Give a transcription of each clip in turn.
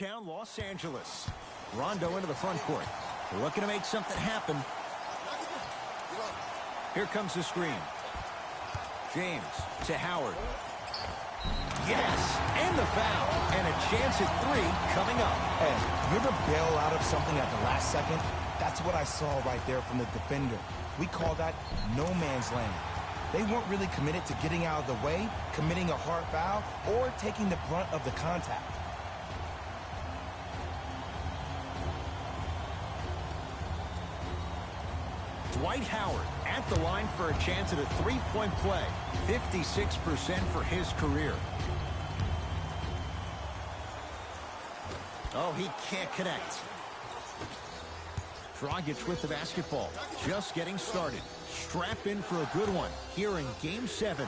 Down Los Angeles. Rondo into the front court. Looking to make something happen. Here comes the screen. James to Howard. Yes, and the foul. And a chance at three coming up. Hey, you ever bail out of something at the last second? That's what I saw right there from the defender. We call that no man's land. They weren't really committed to getting out of the way, committing a hard foul, or taking the brunt of the contact. Dwight Howard at the line for a chance at a three-point play. 56% for his career. Oh, he can't connect. Dragic with the basketball. Just getting started. Strap in for a good one here in Game 7.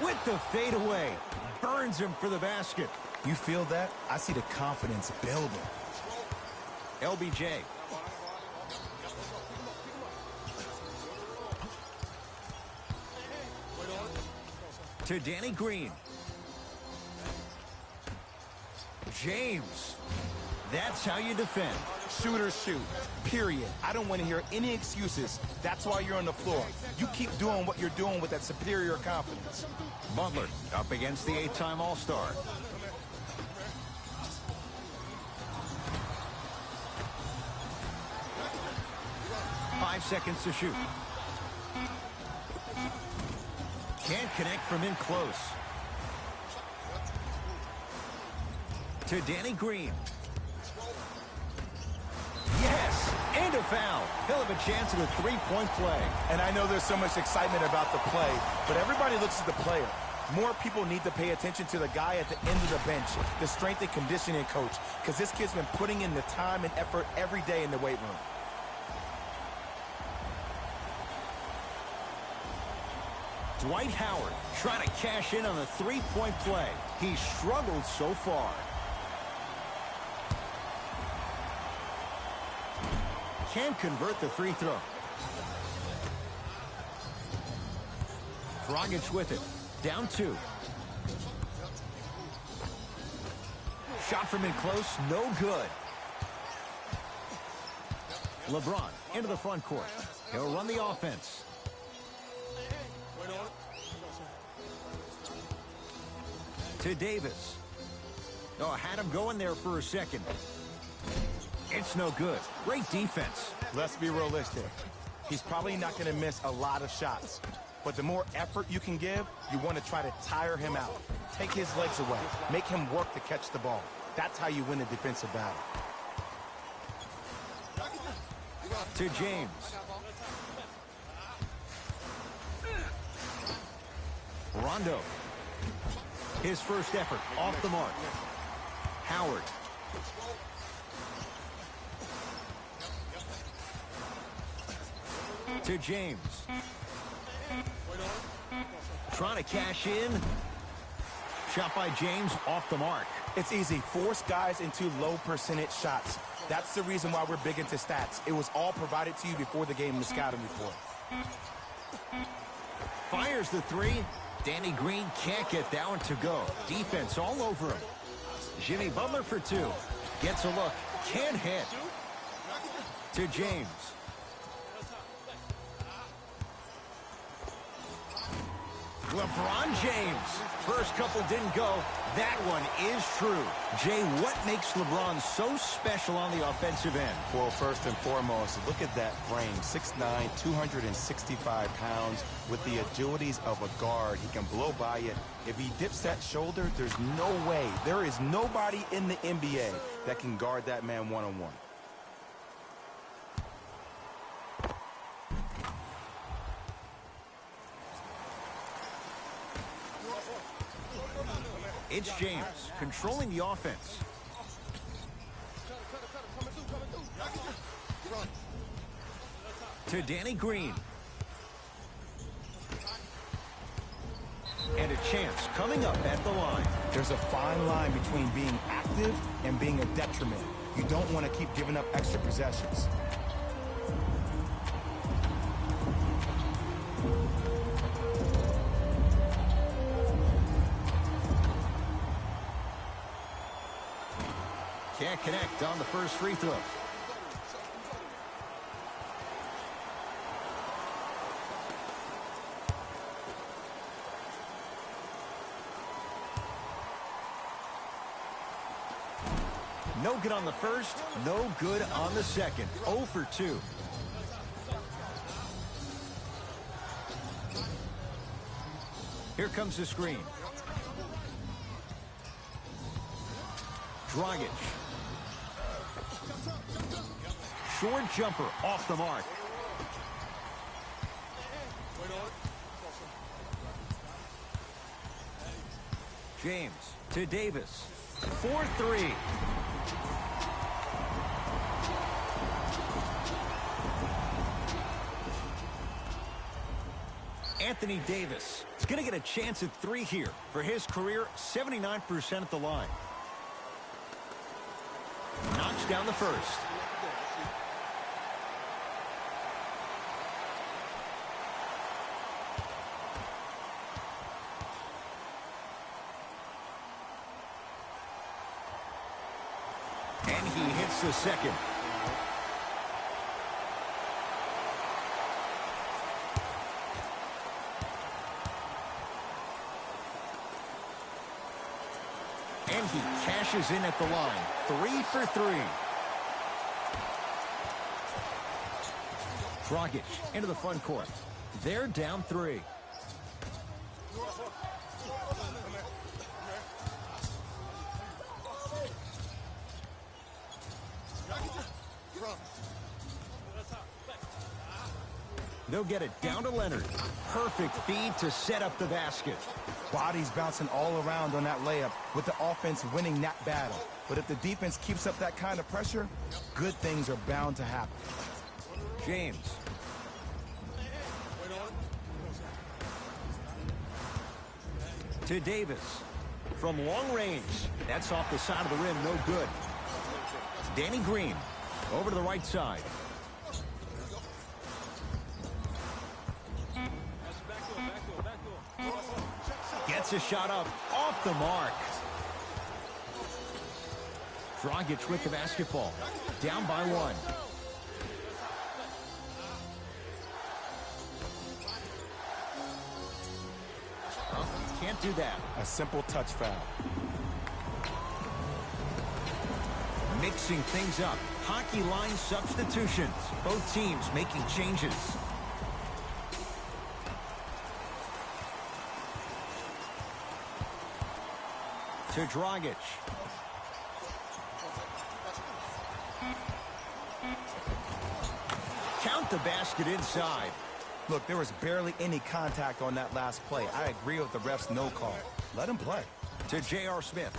With the fadeaway. Burns him for the basket. You feel that? I see the confidence building. LBJ. To Danny Green. James. That's how you defend. Shooters shoot, period. I don't want to hear any excuses. That's why you're on the floor. You keep doing what you're doing with that superior confidence. Butler up against the 8-time All-Star. Five seconds to shoot. Can't connect from in close. To Danny Green. Yes, and a foul. He'll have a chance at a three-point play. And I know there's so much excitement about the play, but everybody looks at the player. More people need to pay attention to the guy at the end of the bench, the strength and conditioning coach, because this kid's been putting in the time and effort every day in the weight room. Dwight Howard trying to cash in on a three-point play. He's struggled so far. Can't convert the free throw. Dragic with it. Down two. Shot from in close. No good. LeBron into the front court. He'll run the offense. To Davis. Oh, had him going there for a second. It's no good. Great defense. Let's be realistic. He's probably not going to miss a lot of shots. But the more effort you can give, you want to try to tire him out. Take his legs away. Make him work to catch the ball. That's how you win a defensive battle. To James. Rondo. His first effort off the mark. Howard. To James. Trying to cash in. Shot by James off the mark. It's easy. Force guys into low percentage shots. That's the reason why we're big into stats. It was all provided to you before the game in the scouting report. Fires the three. Danny Green can't get that one to go. Defense all over him. Jimmy Butler for two. Gets a look. Can't hit. To James. LeBron James. First couple didn't go. That one is true. Jay, what makes LeBron so special on the offensive end? Well, first and foremost, look at that frame. 6'9", 265 pounds with the agilities of a guard. He can blow by it. If he dips that shoulder, there's no way. There is nobody in the NBA that can guard that man one-on-one. It's James controlling the offense. To Danny Green. And a chance coming up at the line. There's a fine line between being active and being a detriment. You don't want to keep giving up extra possessions. can't connect on the first free throw. No good on the first, no good on the second. 0 for 2. Here comes the screen. Dragic. Short jumper off the mark. James to Davis. 4-3. Anthony Davis is going to get a chance at 3 here. For his career, 79% at the line. Knocks down the first. And he hits the second. And he cashes in at the line. 3 for 3. Dragic into the front court. They're down 3. They'll get it down to Leonard. Perfect feed to set up the basket. Bodies bouncing all around on that layup with the offense winning that battle. But if the defense keeps up that kind of pressure, good things are bound to happen. James. To Davis. From long range. That's off the side of the rim, no good. Danny Green. Over to the right side. Gets a shot up. Off the mark. Dragic with the basketball. Down by 1. Can't do that. A simple touch foul. Mixing things up. Hockey line substitutions. Both teams making changes. To Dragic. Count the basket inside. Look, there was barely any contact on that last play. I agree with the ref's no call. Let him play. To J.R. Smith.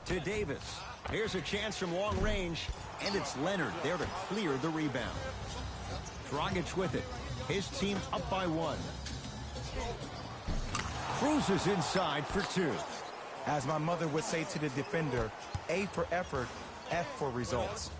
To Davis. Here's a chance from long range, and it's Leonard there to clear the rebound. Dragic with it. His team up by 1. Cruises inside for 2. As my mother would say to the defender, A for effort, F for results.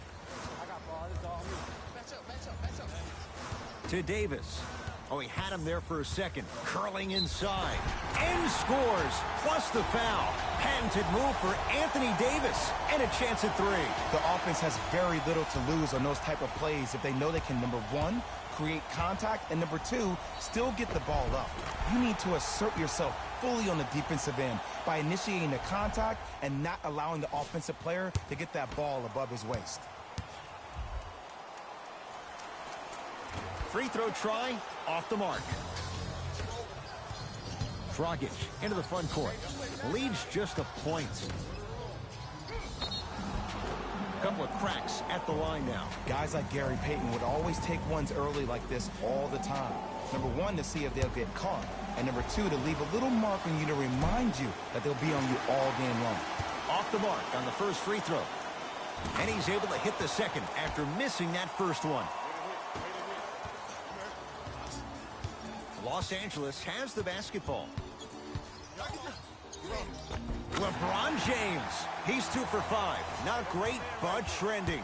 To Davis. Oh, he had him there for a second. Curling inside. And scores. Plus the foul. Patented move for Anthony Davis. And a chance at 3. The offense has very little to lose on those type of plays if they know they can, number 1, create contact, and number 2, still get the ball up. You need to assert yourself fully on the defensive end by initiating the contact and not allowing the offensive player to get that ball above his waist. Free throw try, off the mark. Dragic into the front court. Leads just a point. Couple of cracks at the line now. Guys like Gary Payton would always take ones early like this all the time. Number 1, to see if they'll get caught. And number 2, to leave a little mark on you to remind you that they'll be on you all game long. Off the mark on the first free throw. And he's able to hit the second after missing that first one. Los Angeles has the basketball. LeBron James. He's 2 for 5. Not great, but trending.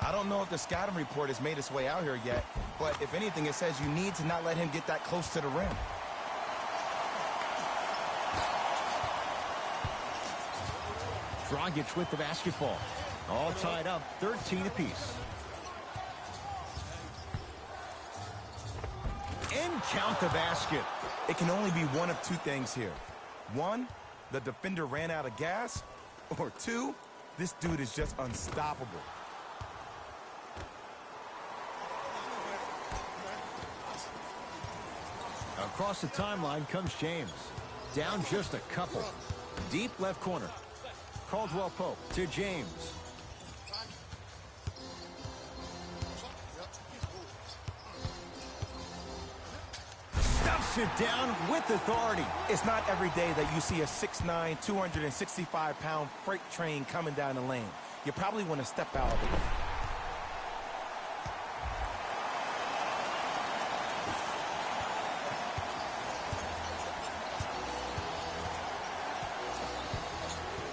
I don't know if the scouting report has made its way out here yet, but if anything, it says you need to not let him get that close to the rim. Dragic with the basketball. All tied up, 13 apiece. And count the basket. It can only be one of two things here. One, the defender ran out of gas. Or two, this dude is just unstoppable. Across the timeline comes James. Down just a couple. Deep left corner. Caldwell Pope to James. Stuffs it down with authority. It's not every day that you see a 6'9", 265-pound freight train coming down the lane. You probably want to step out of the way.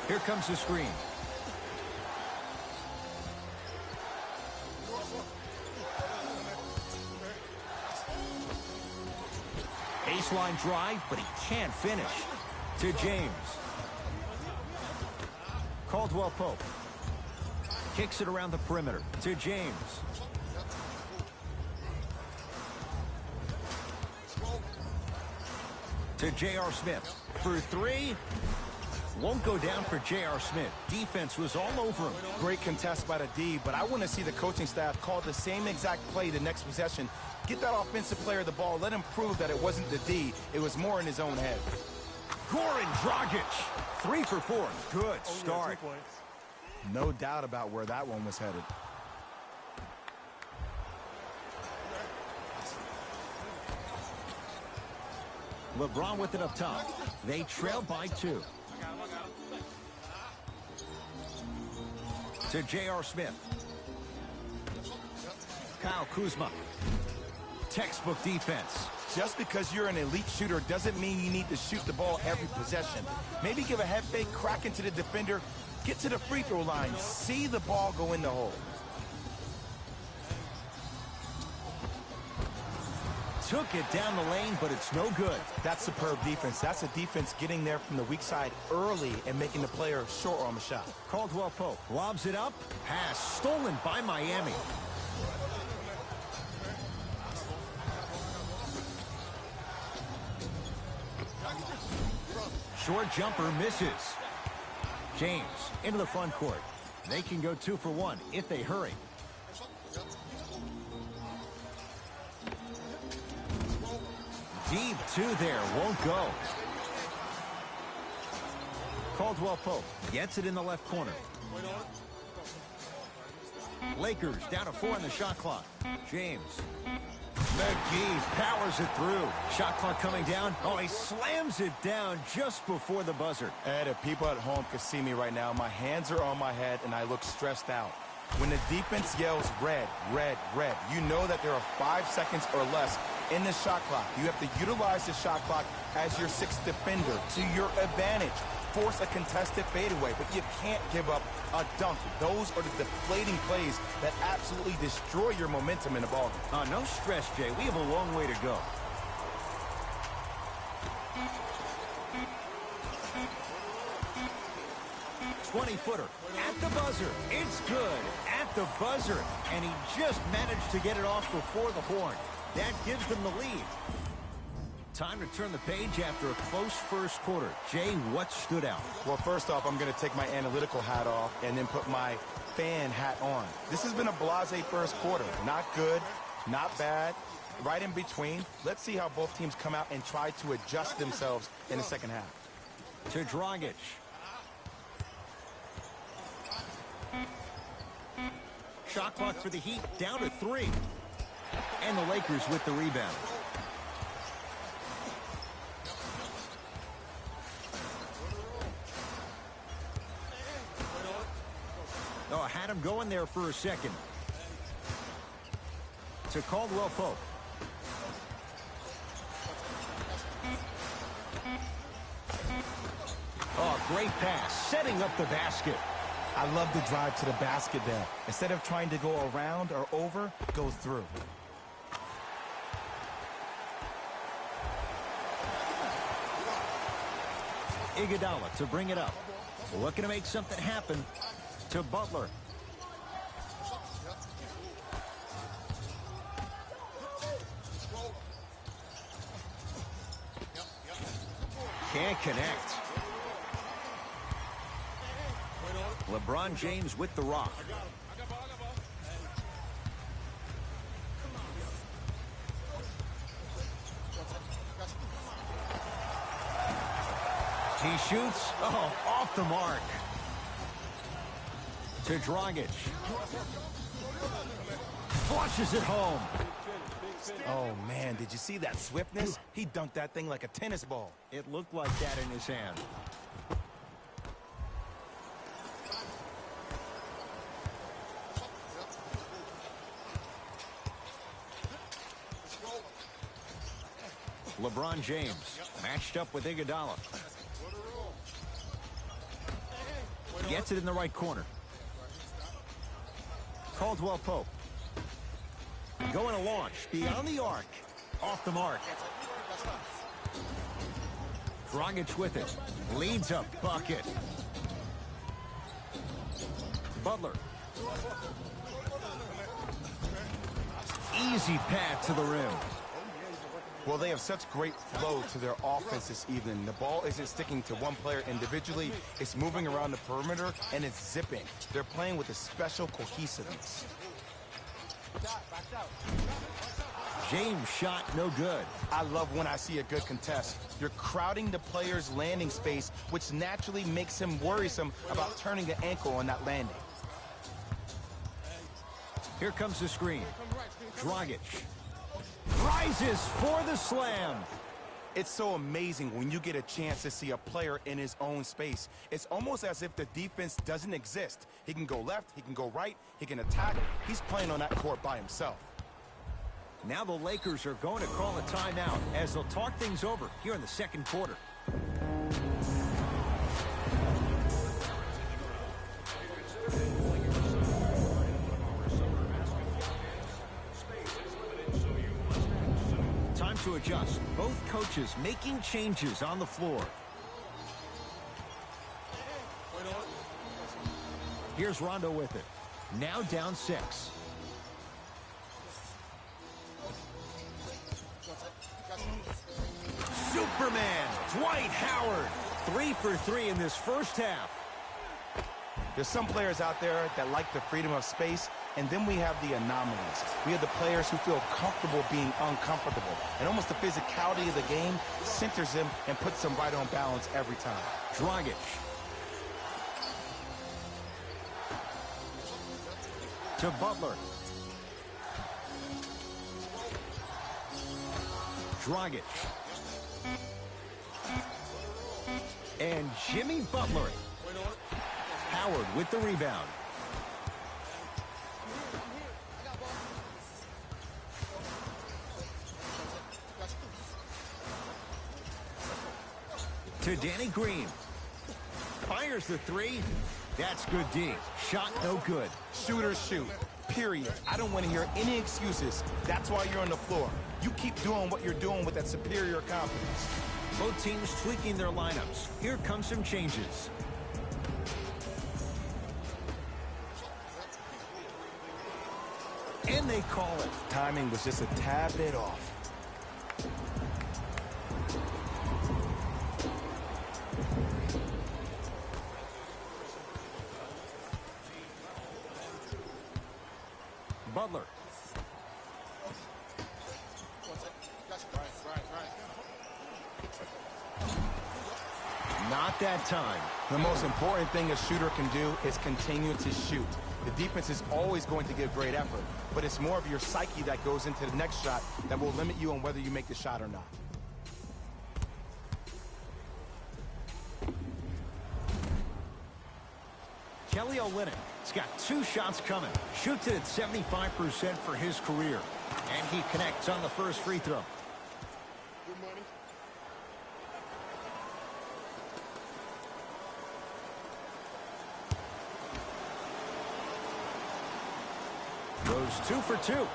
Here comes the screen. Baseline drive, but he can't finish. To James. Caldwell Pope. Kicks it around the perimeter. To James. To J.R. Smith. For three. Won't go down for J.R. Smith. Defense was all over him. Great contest by the D, but I want to see the coaching staff call the same exact play the next possession. Get that offensive player the ball. Let him prove that it wasn't the D. It was more in his own head. Goran Dragic. 3 for 4. Good start. No doubt about where that one was headed. LeBron with it up top. They trail by 2. To J.R. Smith. Kyle Kuzma. Textbook defense. Just because you're an elite shooter doesn't mean you need to shoot the ball every possession. Maybe give a head fake, crack into the defender, get to the free throw line, see the ball go in the hole. Took it down the lane, but it's no good. That's superb defense. That's a defense getting there from the weak side early and making the player short on the shot. Caldwell Pope lobs it up. Pass stolen by Miami. Short jumper misses. James into the front court. They can go 2 for 1 if they hurry. Deep 2 there, won't go. Caldwell Pope gets it in the left corner. Lakers down to 4 in the shot clock. James. McGee powers it through. Shot clock coming down. Oh, he slams it down just before the buzzer. And if people at home could see me right now, my hands are on my head and I look stressed out. When the defense yells red, red, red, you know that there are 5 seconds or less in the shot clock. You have to utilize the shot clock as your 6th defender to your advantage. Force a contested fadeaway, but you can't give up a dunk. Those are the deflating plays that absolutely destroy your momentum in the ball game. No stress, Jay. We have a long way to go. .20-footer at the buzzer. It's good at the buzzer. And he just managed to get it off before the horn. That gives them the lead. Time to turn the page after a close first quarter. Jay, what stood out? Well, first off, I'm going to take my analytical hat off and then put my fan hat on. This has been a blasé first quarter. Not good, not bad, right in between. Let's see how both teams come out and try to adjust themselves in the second half. To Dragic. Shot clock for the Heat down to 3. And the Lakers with the rebound. Oh, I had him going there for a second. To Caldwell Pope. Oh, great pass, setting up the basket. I love the drive to the basket there. Instead of trying to go around or over, go through. Iguodala to bring it up. Looking to make something happen to Butler. Can't connect. LeBron James with the rock. He shoots. Oh, off the mark. To Dragic. Flushes it home. Oh, man, did you see that swiftness? He dunked that thing like a tennis ball. It looked like that in his hand. LeBron James matched up with Iguodala. Gets it in the right corner. Caldwell Pope. Going to launch beyond the arc. Off the mark. Dragic with it. Leads a bucket. Butler. Easy path to the rim. Well, they have such great flow to their offense this evening. The ball isn't sticking to one player individually. It's moving around the perimeter, and it's zipping. They're playing with a special cohesiveness. James shot no good. I love when I see a good contest. You're crowding the player's landing space, which naturally makes him worrisome about turning the ankle on that landing. Here comes the screen. Dragic. Rises for the slam. It's so amazing when you get a chance to see a player in his own space. It's almost as if the defense doesn't exist. He can go left, he can go right, he can attack. He's playing on that court by himself. Now the Lakers are going to call a timeout as they'll talk things over here in the second quarter. Time to adjust. Both coaches making changes on the floor. Here's Rondo with it. Now down 6. Superman, Dwight Howard. 3 for 3 in this first half. There's some players out there that like the freedom of space, and then we have the anomalies. We have the players who feel comfortable being uncomfortable. And almost the physicality of the game centers them and puts them right on balance every time. Dragic. To Butler. Dragic. And Jimmy Butler. Howard with the rebound. To Danny Green. Fires the 3. That's good D. Shot no good. Shooters shoot, period. I don't want to hear any excuses. That's why you're on the floor. You keep doing what you're doing with that superior confidence. Both teams tweaking their lineups. Here come some changes. And they call it. Timing was just a tad bit off. Butler. Not that time. The most important thing a shooter can do is continue to shoot. The defense is always going to give great effort, but it's more of your psyche that goes into the next shot that will limit you on whether you make the shot or not. Kelly Olynyk has got 2 shots coming. Shoots it at 75% for his career. And he connects on the first free throw. Goes 2 for 2.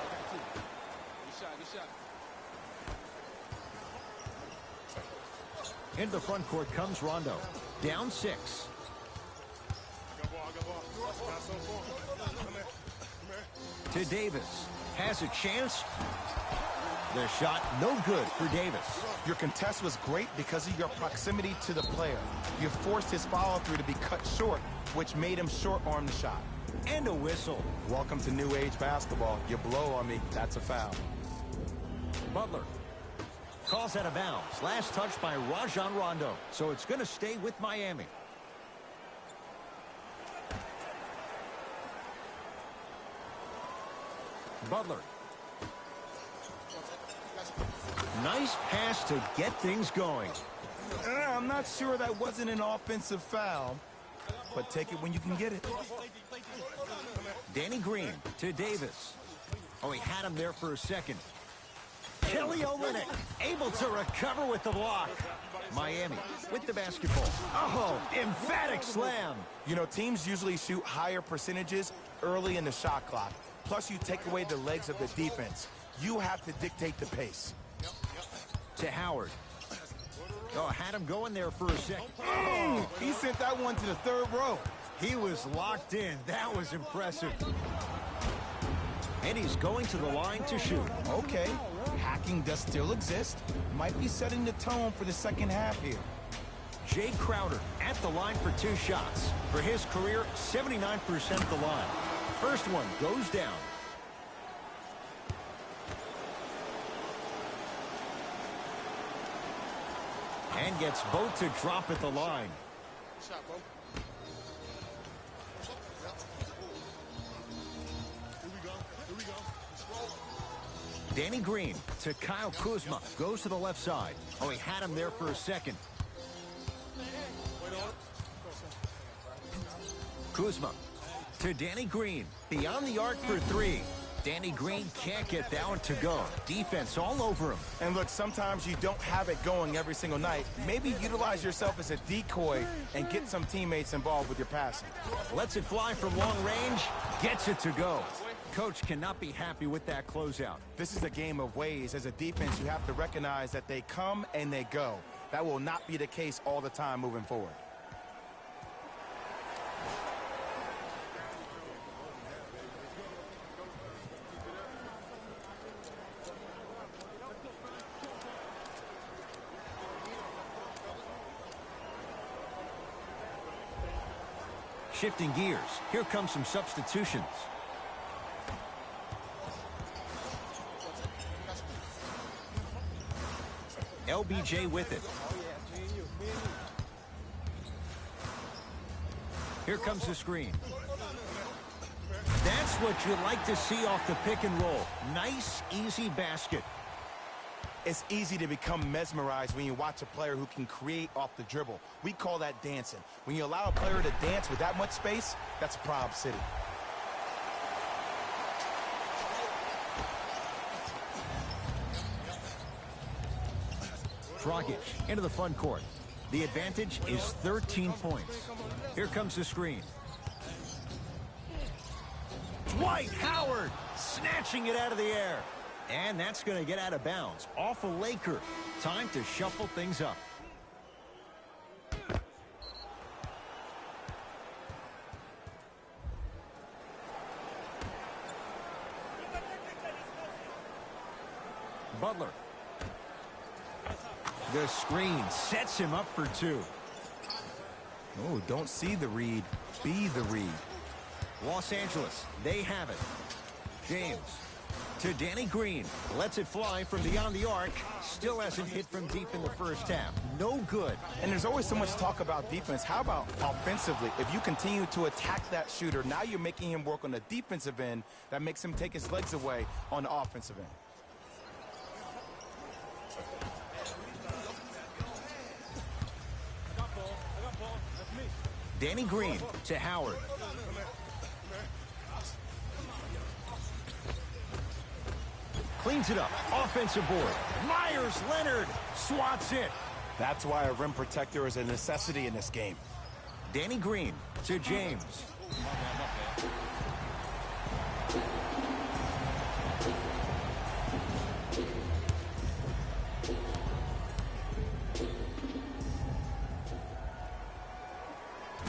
Into the front court comes Rondo. Down 6. To Davis. Has a chance. The shot no good for Davis. Your contest was great because of your proximity to the player. You forced his follow-through to be cut short, which made him short-arm the shot. And a whistle. Welcome to new age basketball. You blow on me, that's a foul. Butler calls out of bounds. Last touch by Rajon Rondo. So it's going to stay with Miami. Butler. Nice pass to get things going. I'm not sure that wasn't an offensive foul, but take it when you can get it. Danny Green to Davis. Oh, he had him there for a second. Kelly Olynyk able to recover with the block. Miami with the basketball. Oh, emphatic slam. You know, teams usually shoot higher percentages early in the shot clock. Plus, you take away the legs of the defense. You have to dictate the pace. To Howard. Oh, had him going there for a second. He sent that one to the third row. He was locked in. That was impressive. And he's going to the line to shoot. Okay, hacking does still exist. Might be setting the tone for the second half here. Jay Crowder at the line for 2 shots. For his career, 79% at the line. First one goes down. And gets both to drop at the line. Danny Green to Kyle Kuzma. Goes to the left side. Oh, he had him there for a second. Kuzma to Danny Green. Beyond the arc for 3. Danny Green can't get that one to go. Defense all over him. And look, sometimes you don't have it going every single night. Maybe utilize yourself as a decoy and get some teammates involved with your passing. Lets it fly from long range. Gets it to go. Coach cannot be happy with that closeout. This is a game of ways. As a defense, you have to recognize that they come and they go. That will not be the case all the time moving forward. Shifting gears. Here comes some substitutions. LBJ with it. Here comes the screen. That's what you like to see off the pick and roll. Nice, easy basket. It's easy to become mesmerized when you watch a player who can create off the dribble. We call that dancing. When you allow a player to dance with that much space, that's Prob City. Dragic into the front court. The advantage is 13 points. Here comes the screen. Dwight Howard snatching it out of the air. And that's going to get out of bounds. Off a Laker. Time to shuffle things up. Butler. The screen sets him up for 2. Oh, don't see the read. Be the read. Los Angeles, they have it. James to Danny Green. Lets it fly from beyond the arc. Still hasn't hit from deep in the first half. No good. And there's always so much talk about defense. How about offensively? If you continue to attack that shooter, now you're making him work on the defensive end. That makes him take his legs away on the offensive end. Danny Green to Howard. Cleans it up. Offensive board. Myers Leonard swats it. That's why a rim protector is a necessity in this game. Danny Green to James.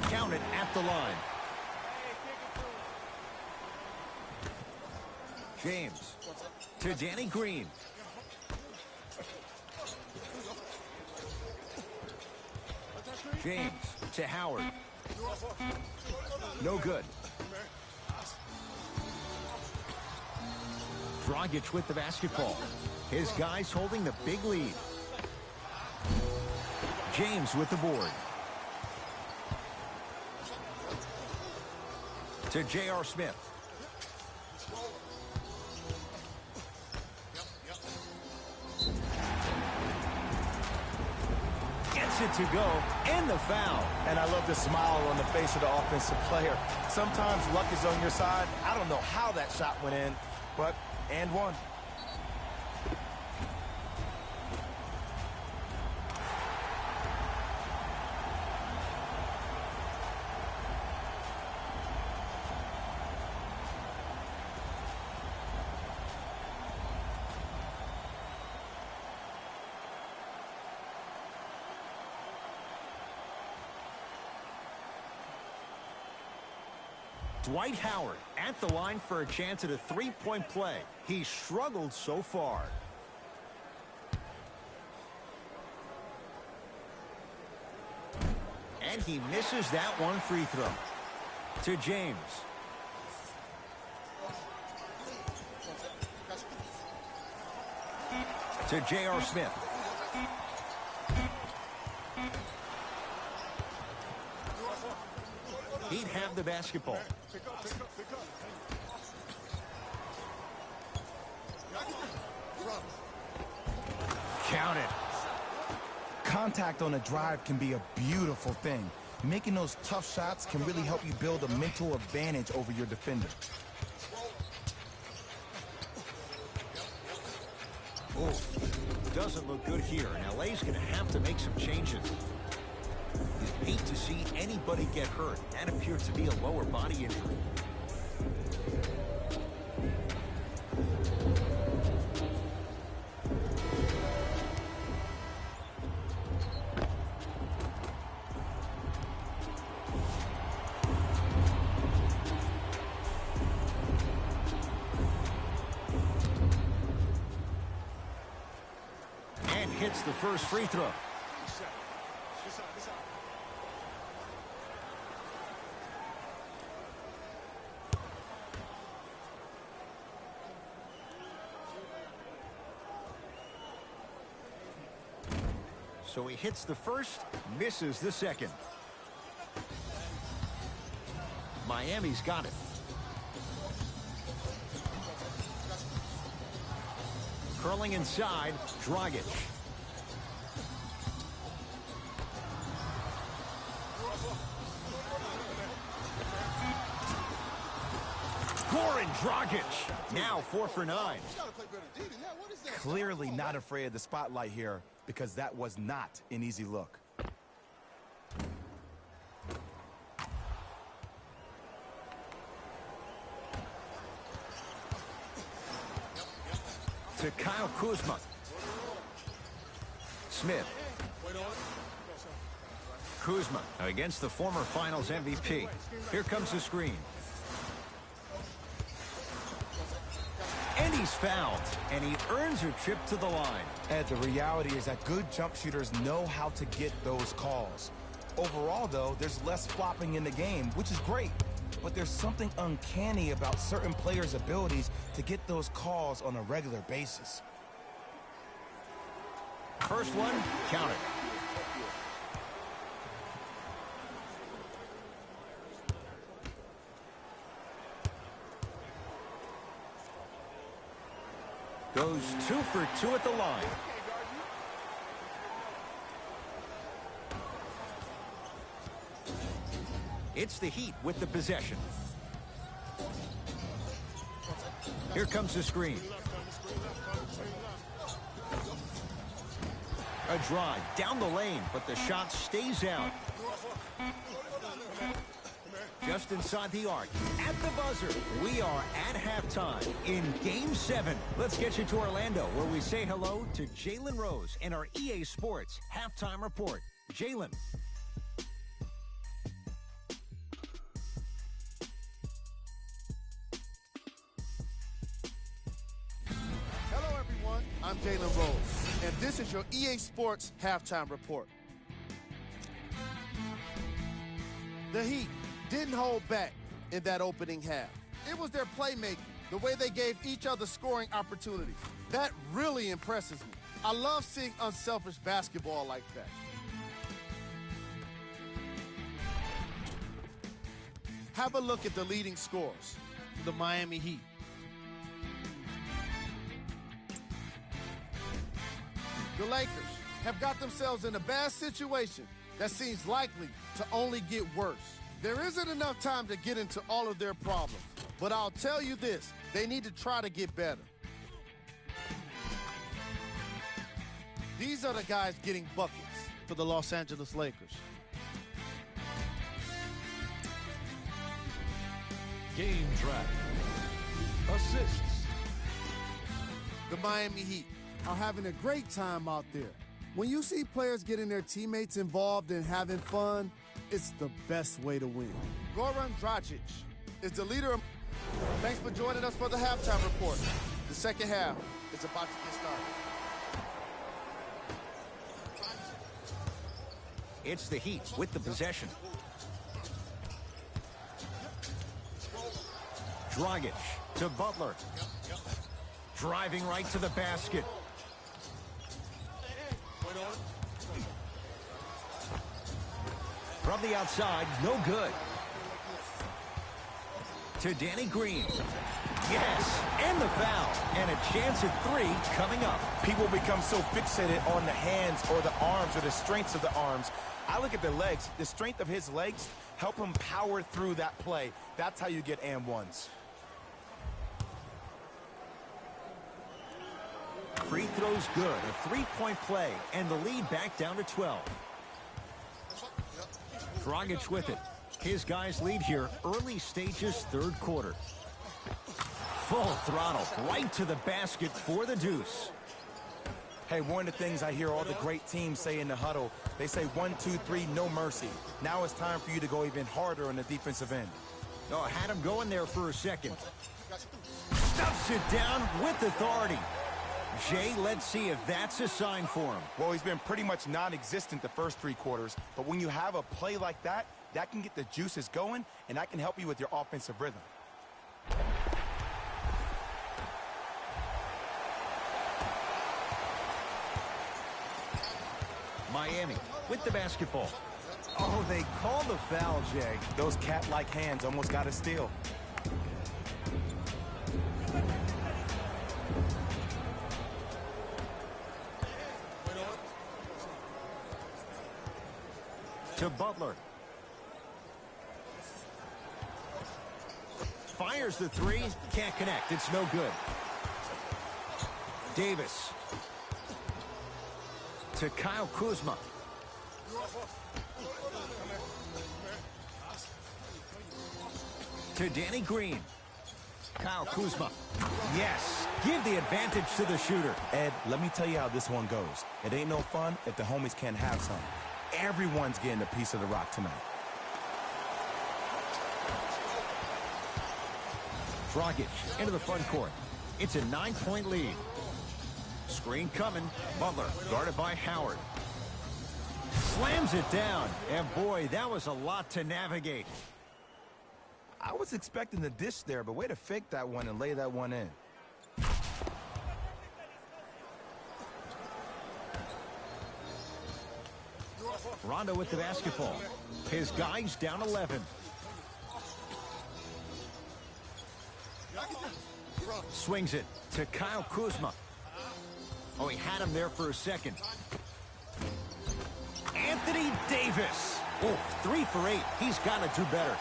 Count it at the line. James to Danny Green. James to Howard. No good. Dragic with the basketball. His guys holding the big lead. James with the board. To J.R. Smith. Gets it to go, and the foul. And I love the smile on the face of the offensive player. Sometimes luck is on your side. I don't know how that shot went in, but and one. Dwight Howard at the line for a chance at a three-point play. He struggled so far. And he misses that one free throw. To James. To J.R. Smith. He'd have the basketball. Count it. Contact on a drive can be a beautiful thing. Making those tough shots can really help you build a mental advantage over your defender. Oh, doesn't look good here, and LA's going to have to make some changes. You hate to see anybody get hurt. That appears to be a lower body injury. And hits the first free throw. So he hits the first, misses the second. Miami's got it. Curling inside, Dragic. Goran Dragic, now 4 for 9. Clearly not afraid of the spotlight here, because that was not an easy look. To Kyle Kuzma. Smith. Kuzma against the former Finals MVP. Here comes the screen. And he's fouled, and he earns a trip to the line. And the reality is that good jump shooters know how to get those calls. Overall, though, there's less flopping in the game, which is great. But there's something uncanny about certain players' abilities to get those calls on a regular basis. First one, count it. Goes 2 for 2 at the line. It's the Heat with the possession. Here comes the screen. A drive down the lane, but the shot stays out. Just inside the arc, at the buzzer, we are at halftime in Game 7. Let's get you to Orlando, where we say hello to Jalen Rose and our EA Sports Halftime Report. Jalen. Jalen Rose, and this is your EA Sports Halftime Report. The Heat didn't hold back in that opening half. It was their playmaking, the way they gave each other scoring opportunities. That really impresses me. I love seeing unselfish basketball like that. Have a look at the leading scorers, the Miami Heat. The Lakers have got themselves in a bad situation that seems likely to only get worse. There isn't enough time to get into all of their problems, but I'll tell you this, they need to try to get better. These are the guys getting buckets for the Los Angeles Lakers. Game track. Assists. The Miami Heat are having a great time out there. When you see players getting their teammates involved and having fun, it's the best way to win. Goran Dragic is the leader of... Thanks for joining us for the Halftime Report. The second half is about to get started. It's the Heat with the possession. Dragic to Butler. Driving right to the basket. From the outside, no good. To Danny Green. Yes, and the foul. And a chance at three coming up. People become so fixated on the hands or the arms or the strengths of the arms. I look at the legs. The strength of his legs help him power through that play. That's how you get and ones. Free throws good. A three-point play. And the lead back down to 12. Dragic with it. His guys lead here early stages, third quarter. Full throttle right to the basket for the deuce. Hey, one of the things I hear all the great teams say in the huddle, they say 1, 2, 3, no mercy. Now it's time for you to go even harder on the defensive end. Oh, had him going there for a second. Stuffs it down with authority. Jay, let's see if that's a sign for him. Well, he's been pretty much non-existent the first three quarters, but when you have a play like that, that can get the juices going, and that can help you with your offensive rhythm. Miami with the basketball. Oh, they call the foul, Jay. Those cat-like hands almost got a steal. To Butler. Fires the three. Can't connect. It's no good. Davis. To Kyle Kuzma. To Danny Green. Kyle Kuzma. Yes. Give the advantage to the shooter. Ed, let me tell you how this one goes. It ain't no fun if the homies can't have some. Everyone's getting a piece of the rock tonight. Dragic into the front court. It's a 9-point lead. Screen coming. Butler guarded by Howard. Slams it down. And boy, that was a lot to navigate. I was expecting the dish there, but way to fake that one and lay that one in. Rondo with the basketball. His guys down 11. Swings it to Kyle Kuzma. Oh, he had him there for a second. Anthony Davis. Oh, 3 for 8. He's got to do better.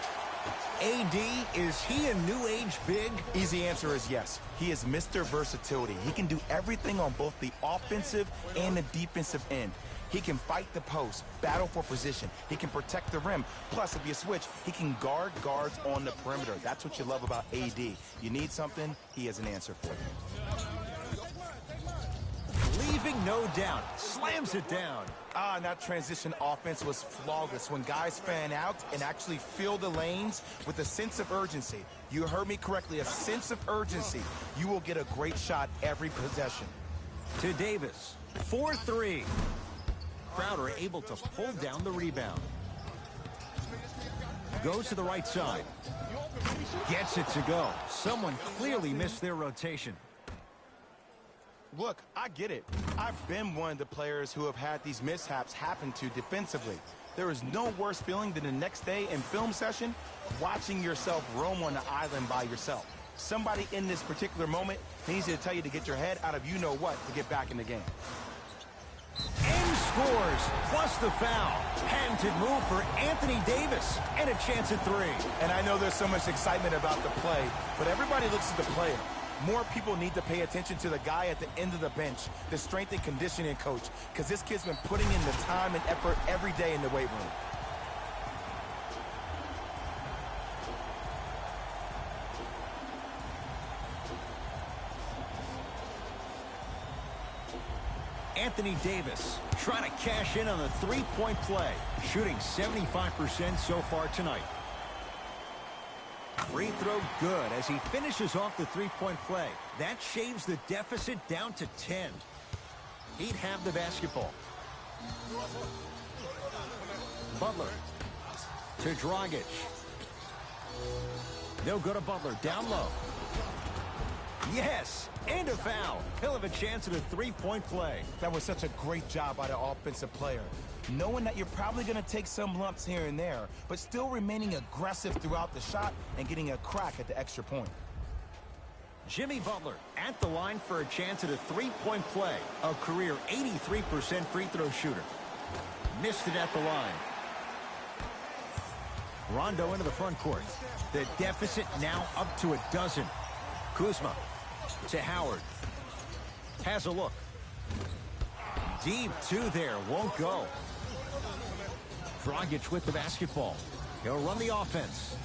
AD, is he a new age big? Easy answer is yes. He is Mr. Versatility. He can do everything on both the offensive and the defensive end. He can fight the post, battle for position. He can protect the rim. Plus, if you switch, he can guard guards on the perimeter. That's what you love about AD. You need something, he has an answer for you. Leaving no doubt. Slams it down. And that transition offense was flawless when guys fan out and actually fill the lanes with a sense of urgency. You heard me correctly, a sense of urgency. You will get a great shot every possession. To Davis. 4-3. Crowder able to pull down the rebound. Goes to the right side. Gets it to go. Someone clearly missed their rotation. Look, I get it. I've been one of the players who have had these mishaps happen to defensively. There is no worse feeling than the next day in film session, watching yourself roam on the island by yourself. Somebody in this particular moment needs to tell you to get your head out of you-know-what to get back in the game. And scores, plus the foul. Patented move for Anthony Davis, and a chance at three. And I know there's so much excitement about the play, but everybody looks at the player. More people need to pay attention to the guy at the end of the bench, the strength and conditioning coach, because this kid's been putting in the time and effort every day in the weight room. Anthony Davis trying to cash in on the three-point play, shooting 75% so far tonight. Free throw good as he finishes off the three-point play. That shaves the deficit down to 10. He'd have the basketball. Butler to Dragic. They'll go to Butler down low. Yes, and a foul. He'll have a chance at a three-point play. That was such a great job by the offensive player. Knowing that you're probably going to take some lumps here and there, but still remaining aggressive throughout the shot and getting a crack at the extra point. Jimmy Butler at the line for a chance at a three-point play. A career 83% free throw shooter. Missed it at the line. Rondo into the front court. The deficit now up to a dozen. Kuzma to Howard. Has a look. Deep two there. Won't go. Dragic with the basketball. He'll run the offense.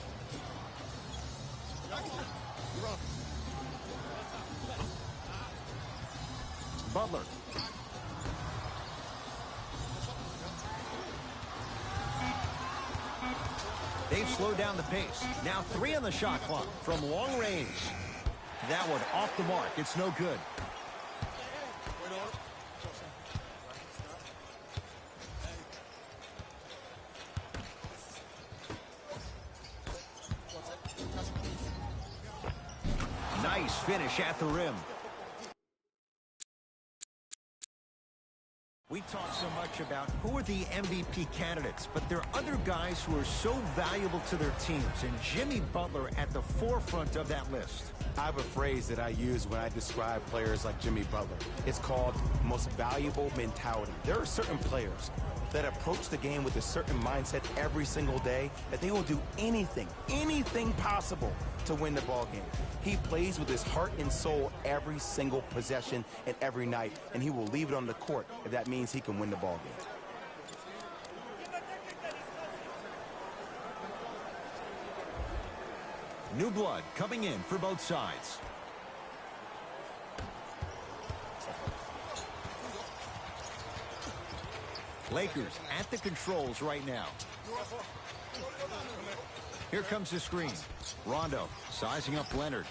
Butler. They've slowed down the pace. Now 3 on the shot clock from long range. That one off the mark. It's no good. Nice finish at the rim. We talk so much about who are the MVP candidates, but there are other guys who are so valuable to their teams, and Jimmy Butler at the forefront of that list. I have a phrase that I use when I describe players like Jimmy Butler. It's called most valuable mentality. There are certain players that approach the game with a certain mindset every single day that they will do anything possible to win the ball game. He plays with his heart and soul every single possession and every night, and he will leave it on the court if that means he can win the ball game. New blood coming in for both sides. Lakers at the controls right now. Here comes the screen. Rondo sizing up Leonard.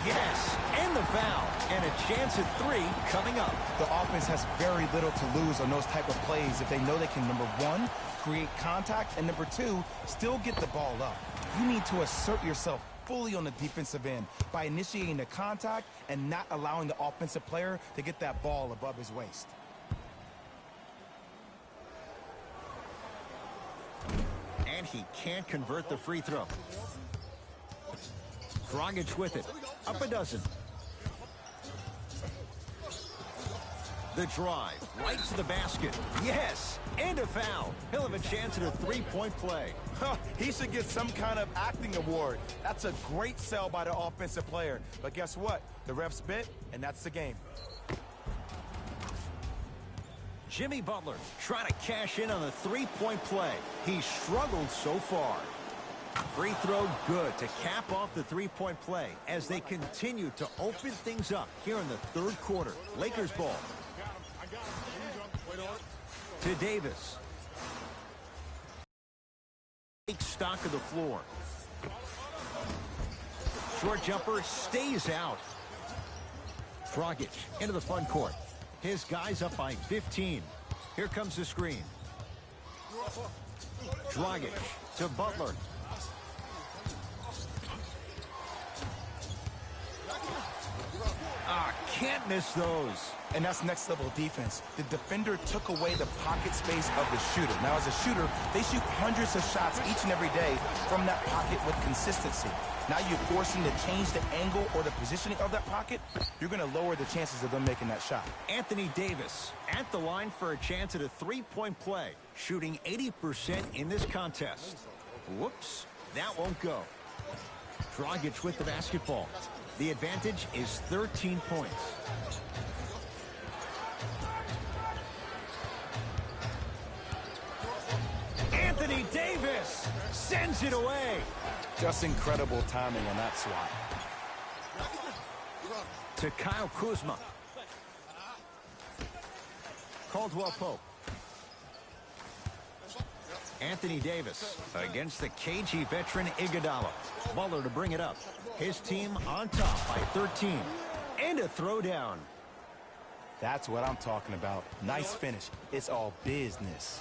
Yes, and the foul. And a chance at 3 coming up. The offense has very little to lose on those type of plays if they know they can, number 1, create contact, and number 2, still get the ball up. You need to assert yourself fully on the defensive end by initiating the contact and not allowing the offensive player to get that ball above his waist. And he can't convert the free throw. Dragic with it. Up a dozen. The drive. Right to the basket. Yes. And a foul. He'll have a chance at a three-point play. He should get some kind of acting award. That's a great sell by the offensive player. But guess what? The refs bit, and that's the game. Jimmy Butler trying to cash in on the three-point play. He's struggled so far. Free throw good to cap off the three-point play as they continue to open things up here in the third quarter. Lakers ball. To Davis. Take stock of the floor. Short jumper stays out. Dragic into the front court. His guys up by 15. Here comes the screen. Dragic to Butler. Can't miss those. And that's next level defense. The defender took away the pocket space of the shooter. Now, as a shooter, they shoot hundreds of shots each and every day from that pocket with consistency. Now you force them to change the angle or the positioning of that pocket, you're going to lower the chances of them making that shot. Anthony Davis at the line for a chance at a three-point play, shooting 80% in this contest. Whoops, that won't go. Dragic with the basketball. The advantage is 13 points. Anthony Davis sends it away. Just incredible timing on that swat. To Kyle Kuzma. Caldwell Pope. Anthony Davis against the KG veteran Iguodala. Butler to bring it up. His team on top by 13. And a throwdown. That's what I'm talking about. Nice finish. It's all business.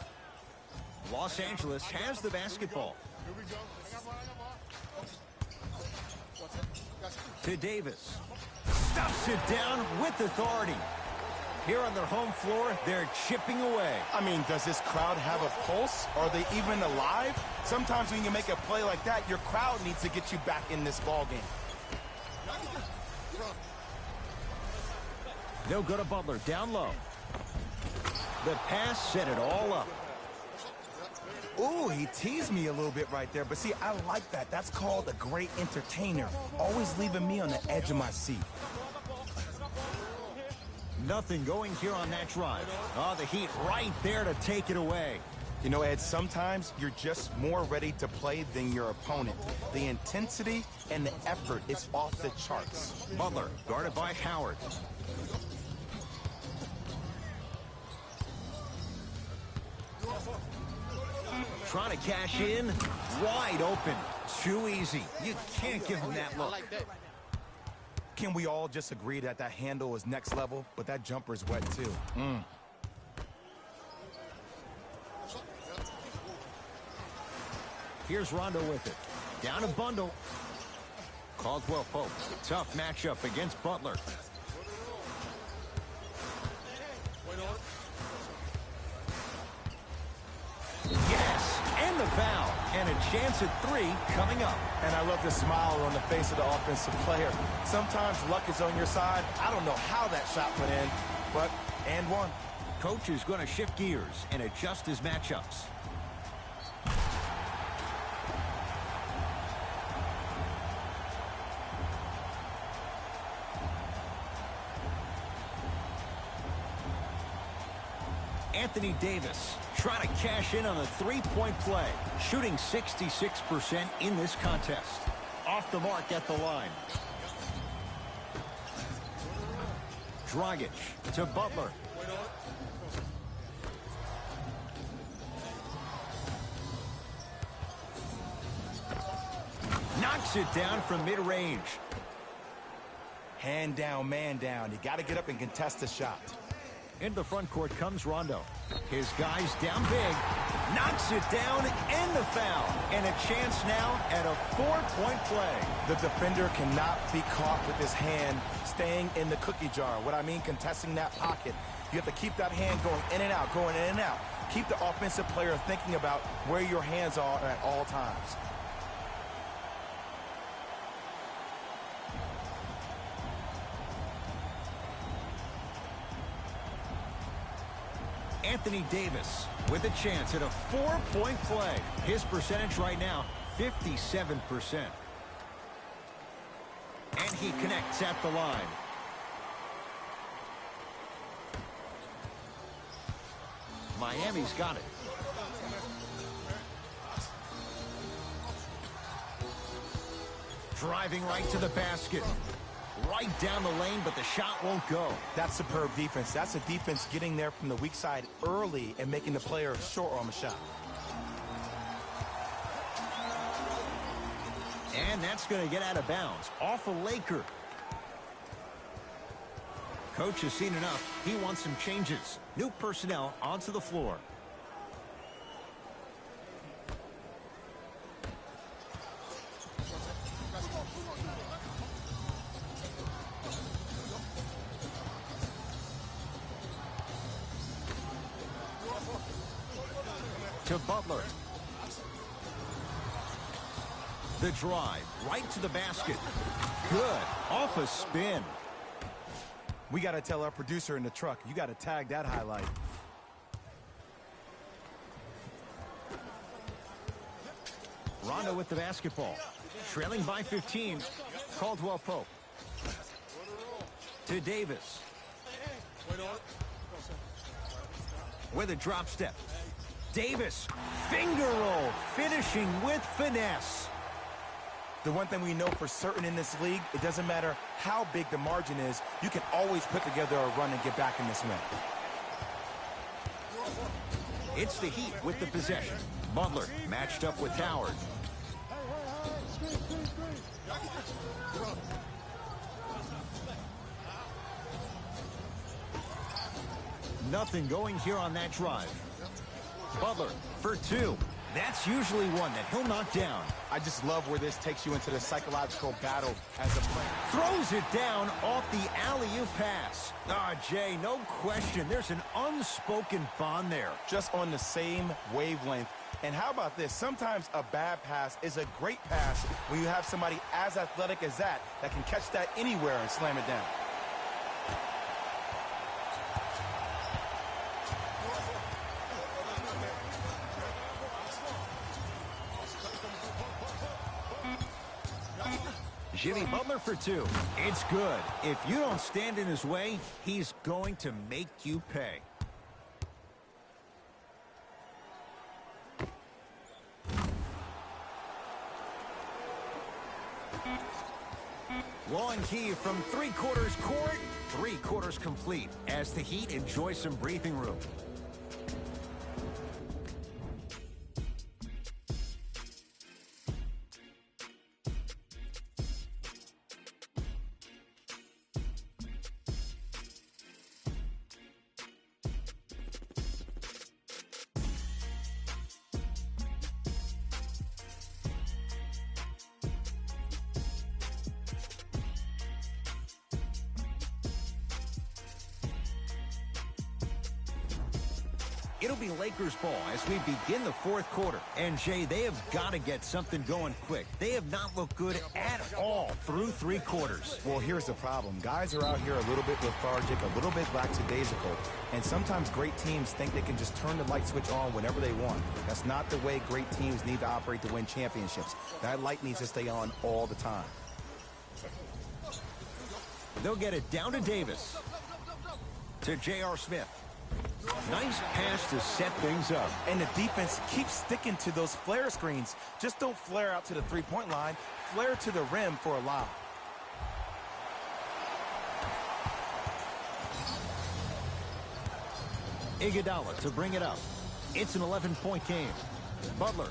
Los Angeles has the basketball. To Davis. Stuffs it down with authority. Here on their home floor, they're chipping away. I mean, does this crowd have a pulse? Are they even alive? Sometimes when you make a play like that, your crowd needs to get you back in this ball game. They'll go to Butler, down low. The pass set it all up. Ooh, he teased me a little bit right there. But see, I like that. That's called a great entertainer. Always leaving me on the edge of my seat. Nothing going here on that drive. Oh, the Heat right there to take it away. You know, Ed, sometimes you're just more ready to play than your opponent. The intensity and the effort is off the charts. Butler guarded by Howard. Trying to cash in. Wide open. Too easy. You can't give him that look. Can we all just agree that that handle is next level, but that jumper is wet too? Here's Rondo with it. Down a bundle. Caldwell Pope. Tough matchup against Butler. Yes, and the foul. And a chance at three coming up. And I love the smile on the face of the offensive player. Sometimes luck is on your side. I don't know how that shot went in, but and one. Coach is going to shift gears and adjust his matchups. Anthony Davis trying to cash in on a three-point play, shooting 66% in this contest. Off the mark at the line. Dragic to Butler. Knocks it down from mid-range. Hand down, man down. You got to get up and contest the shot. Into the front court comes Rondo. His guys down big. Knocks it down and the foul. And a chance now at a four-point play. The defender cannot be caught with his hand staying in the cookie jar. What I mean, contesting that pocket. You have to keep that hand going in and out, going in and out. Keep the offensive player thinking about where your hands are at all times. Anthony Davis with a chance at a four-point play. His percentage right now, 57%. And he connects at the line. Miami's got it. Driving right to the basket. Right down the lane, but the shot won't go. That's superb defense. That's a defense getting there from the weak side early and making the player short on the shot. And that's going to get out of bounds. Off a Laker. Coach has seen enough. He wants some changes. New personnel onto the floor. To Butler. The drive, right to the basket. Good, off a spin. We got to tell our producer in the truck, you got to tag that highlight. Rondo with the basketball. Trailing by 15. Caldwell Pope. To Davis. With a drop step. Davis, finger roll, finishing with finesse. The one thing we know for certain in this league, it doesn't matter how big the margin is, you can always put together a run and get back in this win. It's the Heat with the possession. Butler matched up with Howard. Nothing going here on that drive. Butler for two. That's usually one that he'll knock down. I just love where this takes you into the psychological battle as a player. Throws it down off the alley-oop pass. Jay, no question. There's an unspoken bond there. Just on the same wavelength. And how about this? Sometimes a bad pass is a great pass when you have somebody as athletic as that can catch that anywhere and slam it down. Jimmy Butler for two. It's good. If you don't stand in his way, he's going to make you pay. Long key from three-quarters court, three-quarters complete, as the Heat enjoy some breathing room. It'll be Lakers ball as we begin the fourth quarter. And, Jay, they have got to get something going quick. They have not looked good at all through three quarters. Well, here's the problem. Guys are out here a little bit lethargic, a little bit lackadaisical. And sometimes great teams think they can just turn the light switch on whenever they want. That's not the way great teams need to operate to win championships. That light needs to stay on all the time. They'll get it down to Davis. To J.R. Smith. Nice pass to set things up. And the defense keeps sticking to those flare screens. Just don't flare out to the three-point line. Flare to the rim for a lob. Iguodala to bring it up. It's an 11-point game. Butler.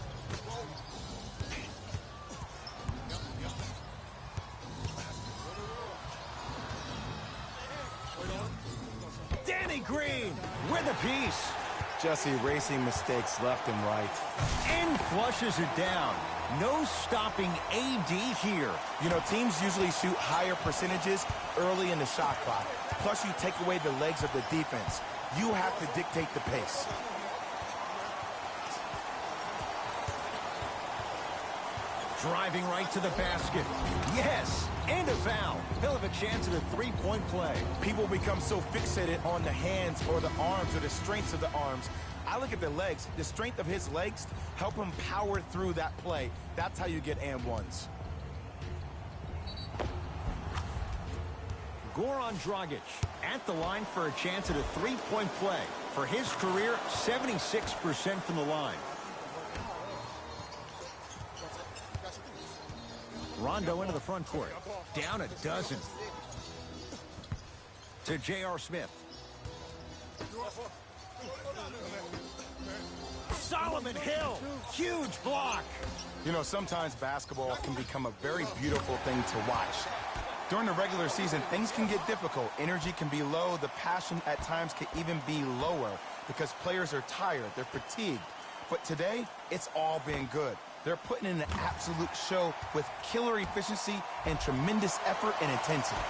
Danny Green with a piece. Just erasing mistakes left and right. And flushes it down. No stopping AD here. You know, teams usually shoot higher percentages early in the shot clock. Plus, you take away the legs of the defense. You have to dictate the pace. Driving right to the basket. Yes, and a foul. He'll have a chance at a three-point play. People become so fixated on the hands or the arms or the strengths of the arms. I look at the legs. The strength of his legs help him power through that play. That's how you get and ones. Goran Dragic at the line for a chance at a three-point play. For his career, 76% from the line. Rondo into the front court. Down a dozen. To J.R. Smith. Solomon Hill. Huge block. You know, sometimes basketball can become a very beautiful thing to watch. During the regular season, things can get difficult. Energy can be low. The passion at times can even be lower because players are tired. They're fatigued. But today, it's all been good. They're putting in an absolute show with killer efficiency and tremendous effort and intensity.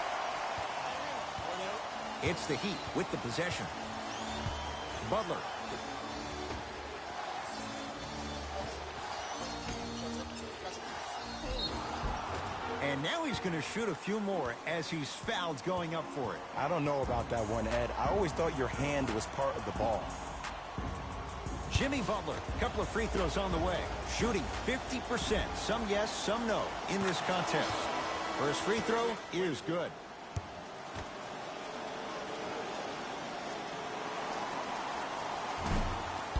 It's the Heat with the possession. Butler. And now he's going to shoot a few more as he's fouled going up for it. I don't know about that one, Ed. I always thought your hand was part of the ball. Jimmy Butler, a couple of free throws on the way. Shooting 50%, some yes, some no, in this contest. First free throw is good.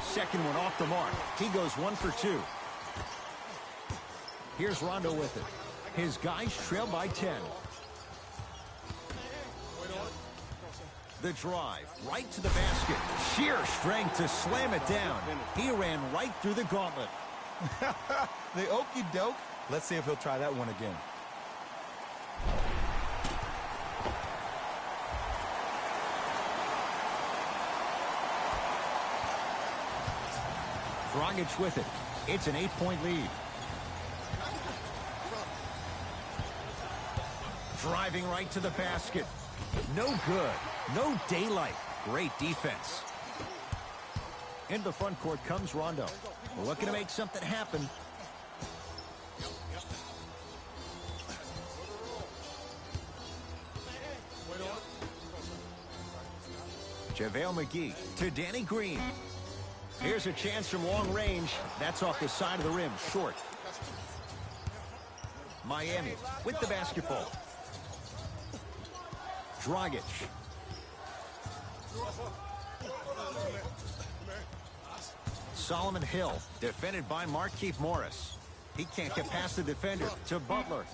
Second one off the mark. He goes 1 for 2. Here's Rondo with it. His guys trail by 10. The drive, right to the basket. Sheer strength to slam it down. He ran right through the gauntlet. The okey doke. Let's see if he'll try that one again. Dragic with it. It's an 8-point lead. Driving right to the basket. No good. No daylight. Great defense. Into the front court comes Rondo. Looking to make something happen. JaVale McGee to Danny Green. Here's a chance from long range. That's off the side of the rim, short. Miami with the basketball. Dragic. Solomon Hill, defended by Markieff Morris. He can't get past the defender to Butler.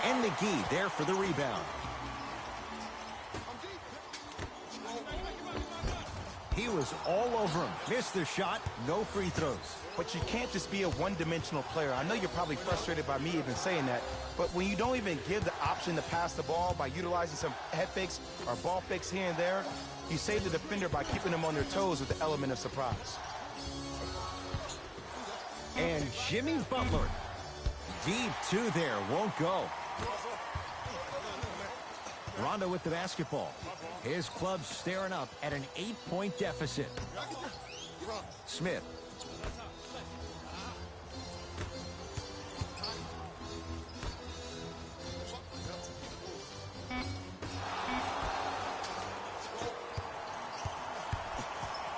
And McGee there for the rebound. He was all over him. Missed the shot. No free throws. But you can't just be a one-dimensional player. I know you're probably frustrated by me even saying that, but when you don't even give the option to pass the ball by utilizing some head fakes or ball fakes here and there, you save the defender by keeping them on their toes with the element of surprise. And Jimmy Butler. Deep two there. Won't go. Rondo with the basketball. His club staring up at an 8-point deficit. Smith.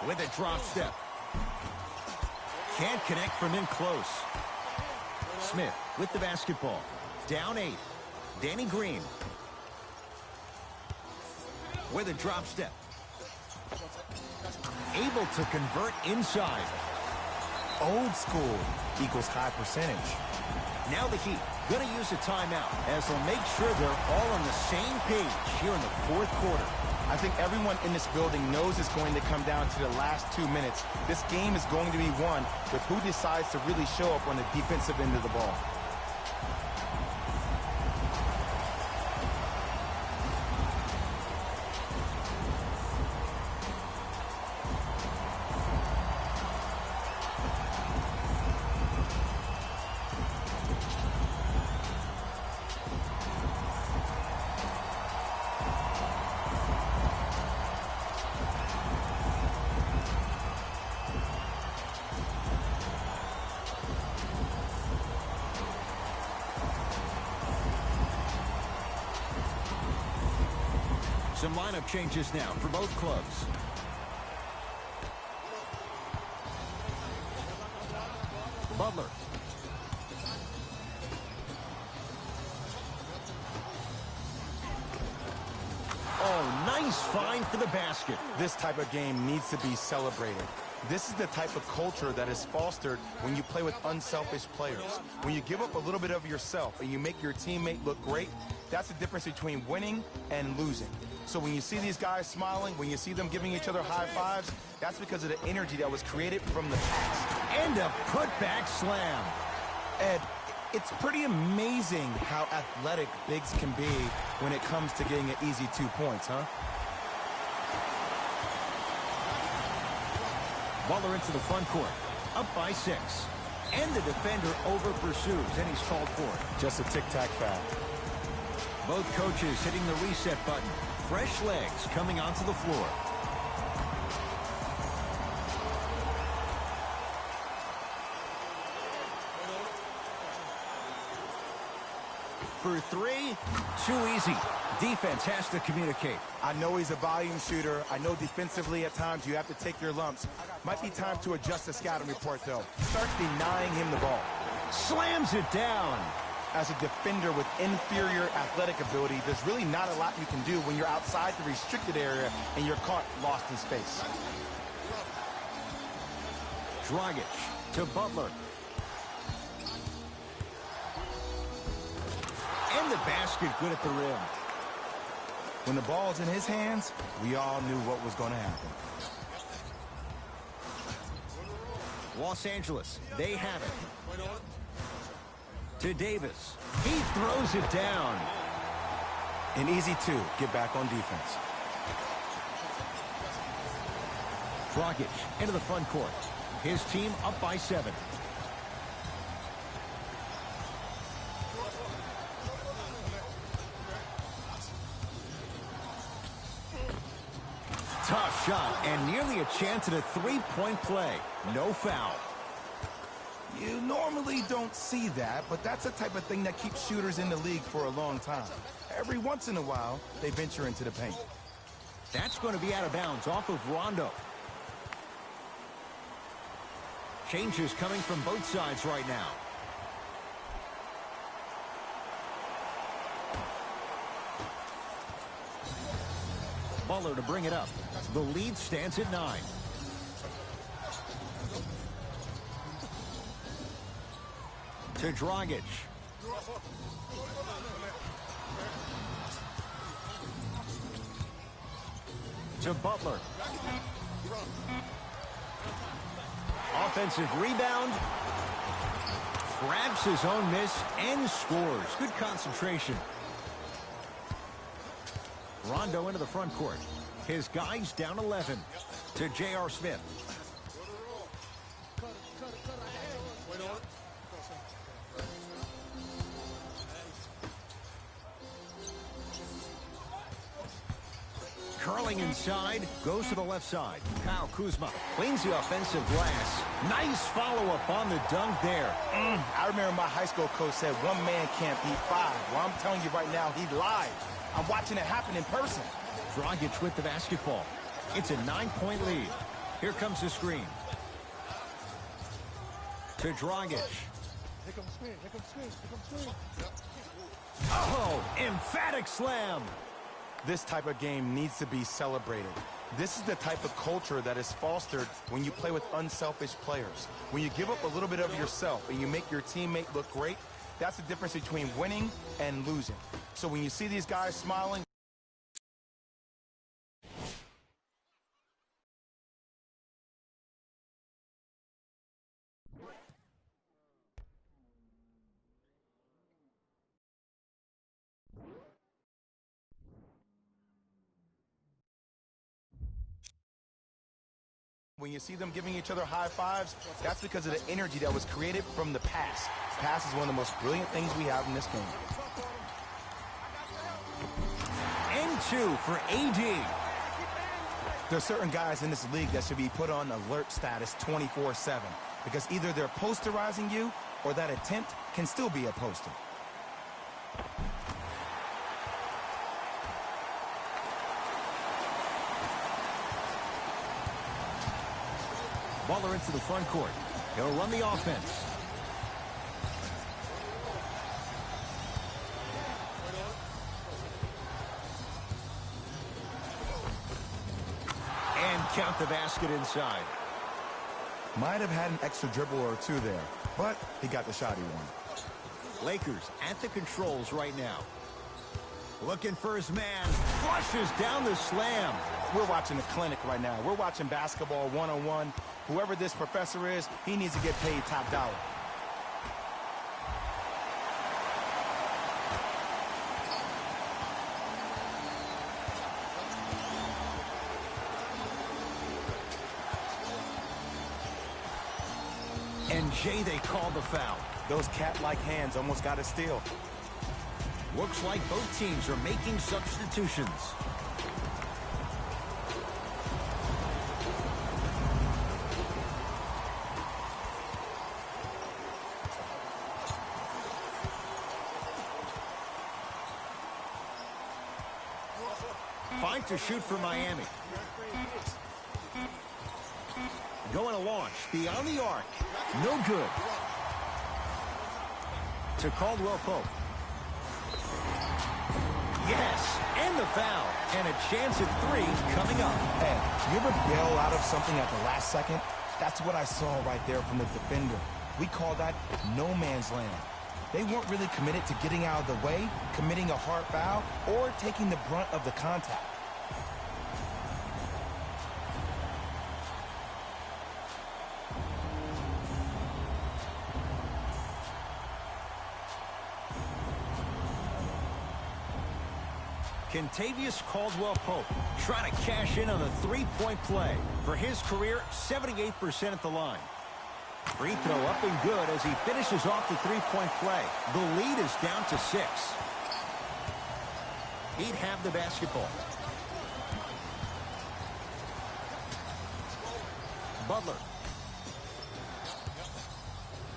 With a drop step. Can't connect from in close. Smith with the basketball. Down 8. Danny Green. With a drop step. Able to convert inside. Old school equals high percentage. Now the Heat going to use a timeout as they'll make sure they're all on the same page here in the fourth quarter. I think everyone in this building knows it's going to come down to the last 2 minutes. This game is going to be won with who decides to really show up on the defensive end of the ball. Some lineup changes now for both clubs. Butler. Oh, nice find for the basket. This type of game needs to be celebrated. This is the type of culture that is fostered when you play with unselfish players. When you give up a little bit of yourself and you make your teammate look great, that's the difference between winning and losing. So when you see these guys smiling, when you see them giving each other high fives, That's because of the energy that was created from the pass. And a putback slam. Ed, it's pretty amazing how athletic bigs can be when it comes to getting an easy 2 points, huh? Butler into the front court, up by 6. And the defender over pursues, and he's called for it. Just a tic-tac foul. Both coaches hitting the reset button. Fresh legs coming onto the floor. For 3, too easy. Defense has to communicate. I know he's a volume shooter. I know defensively at times you have to take your lumps. Might be time to adjust the scouting report, though. Start denying him the ball. Slams it down. As a defender with inferior athletic ability, there's really not a lot you can do when you're outside the restricted area and you're caught lost in space. Dragic to Butler. And the basket good at the rim. When the ball's in his hands, we all knew what was going to happen. Los Angeles, they have it. To Davis. He throws it down. An easy 2. Get back on defense. Dragic into the front court. His team up by 7. Tough shot and nearly a chance at a 3-point play. No foul. You normally don't see that, but that's the type of thing that keeps shooters in the league for a long time. Every once in a while, they venture into the paint. That's going to be out of bounds off of Rondo. Changes coming from both sides right now. Butler to bring it up. The lead stands at 9. To Dragic. To Butler. Offensive rebound. Grabs his own miss and scores. Good concentration. Rondo into the front court. His guys down 11. To J.R. Smith. Curling inside, goes to the left side. Kyle Kuzma cleans the offensive glass. Nice follow-up on the dunk there. I remember my high school coach said 1 man can't beat 5. Well, I'm telling you right now, he lied. I'm watching it happen in person. Dragic with the basketball. It's a 9-point lead. Here comes the screen. To Dragic. Here comes screen. Here comes screen. Here comes screen. Oh, emphatic slam. This type of game needs to be celebrated. This is the type of culture that is fostered when you play with unselfish players. When you give up a little bit of yourself and you make your teammate look great, that's the difference between winning and losing. So when you see these guys smiling, when you see them giving each other high fives, that's because of the energy that was created from the pass. Pass is one of the most brilliant things we have in this game. And 2 for AD. There's certain guys in this league that should be put on alert status 24/7 because either they're posterizing you or that attempt can still be a poster. Butler into the front court. He'll run the offense. And count the basket inside. Might have had an extra dribble or 2 there, but he got the shot he wanted. Lakers at the controls right now. Looking for his man. Flushes down the slam. we're watching a clinic right now. We're watching basketball one-on-one. Whoever this professor is, he needs to get paid top dollar. And Jay, they call the foul. Those cat-like hands almost got a steal. Looks like both teams are making substitutions. Fine to shoot for Miami. Going to launch beyond the arc. No good. To Caldwell Pope. Yes, and the foul. And a chance at 3 coming up. Hey, you ever bail out of something at the last second? That's what I saw right there from the defender. We call that no man's land. They weren't really committed to getting out of the way, committing a hard foul, or taking the brunt of the contact. Kentavious Caldwell-Pope trying to cash in on a three-point play. For his career, 78% at the line. Free throw up and good as he finishes off the three-point play. The lead is down to 6. He'd have the basketball. Butler.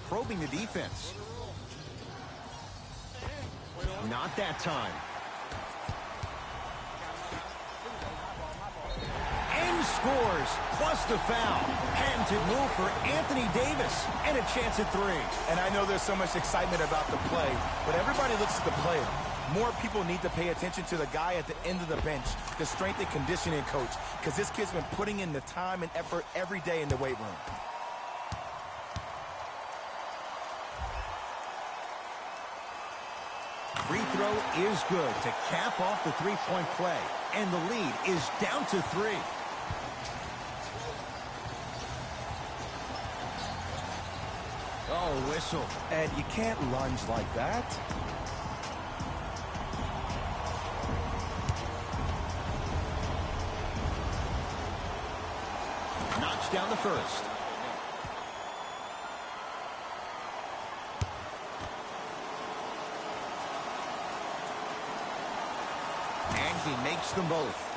Probing the defense. Not that time. And scores, plus the foul. Patented move for Anthony Davis, and a chance at 3. And I know there's so much excitement about the play, but everybody looks at the player. More people need to pay attention to the guy at the end of the bench, the strength and conditioning coach, because this kid's been putting in the time and effort every day in the weight room. Free throw is good to cap off the three-point play, and the lead is down to 3. Oh, whistle. And you can't lunge like that. Knocks down the first. And he makes them both.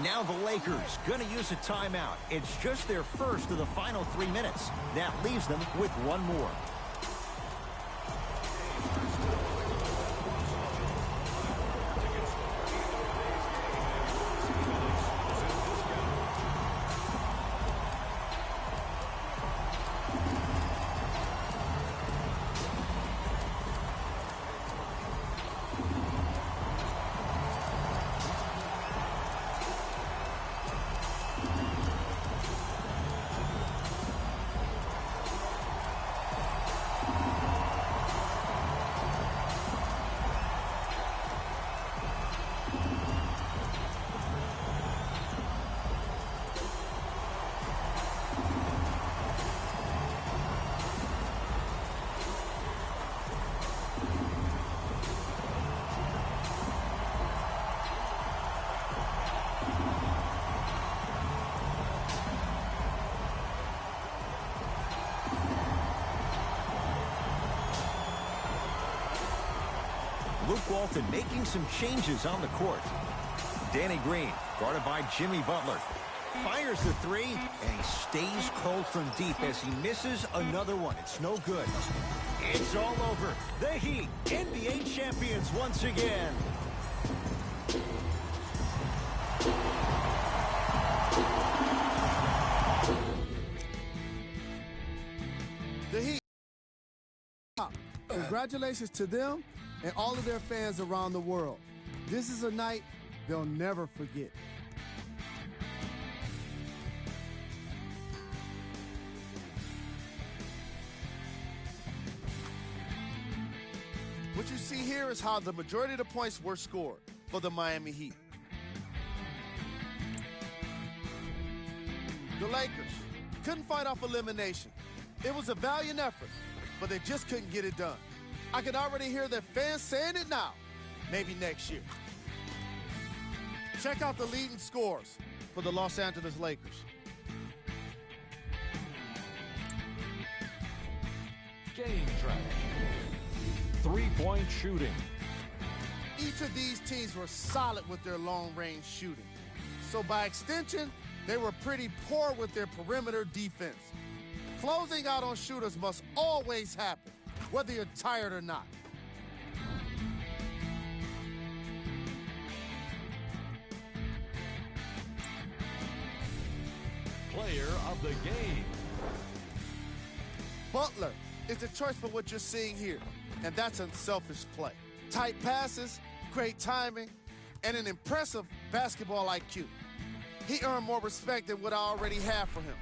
Now the Lakers going to use a timeout. It's just their first of the final 3 minutes. That leaves them with one more. Luke Walton making some changes on the court. Danny Green, guarded by Jimmy Butler. Fires the 3, and he stays cold from deep as he misses another one. It's no good. It's all over. The Heat, NBA champions once again. The Heat. Congratulations to them and all of their fans around the world. This is a night they'll never forget. What you see here is how the majority of the points were scored for the Miami Heat. The Lakers couldn't fight off elimination. It was a valiant effort, but they just couldn't get it done. I can already hear their fans saying it now. Maybe next year. Check out the leading scores for the Los Angeles Lakers. Game track. Three-point shooting. Each of these teams were solid with their long-range shooting. So by extension, they were pretty poor with their perimeter defense. Closing out on shooters must always happen, whether you're tired or not. Player of the game. Butler is the choice for what you're seeing here, and that's unselfish play. Tight passes, great timing, and an impressive basketball IQ. He earned more respect than what I already have for him.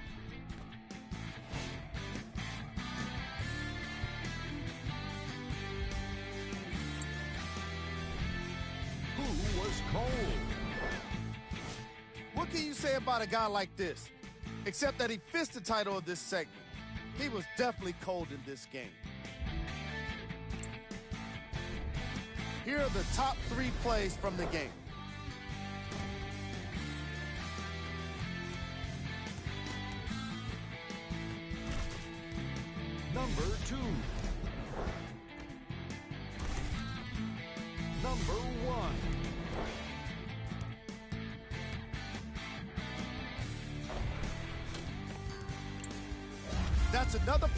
Who was cold? What can you say about a guy like this? Except that he fits the title of this segment. He was definitely cold in this game. Here are the top 3 plays from the game. Number 2. Number 1. That's another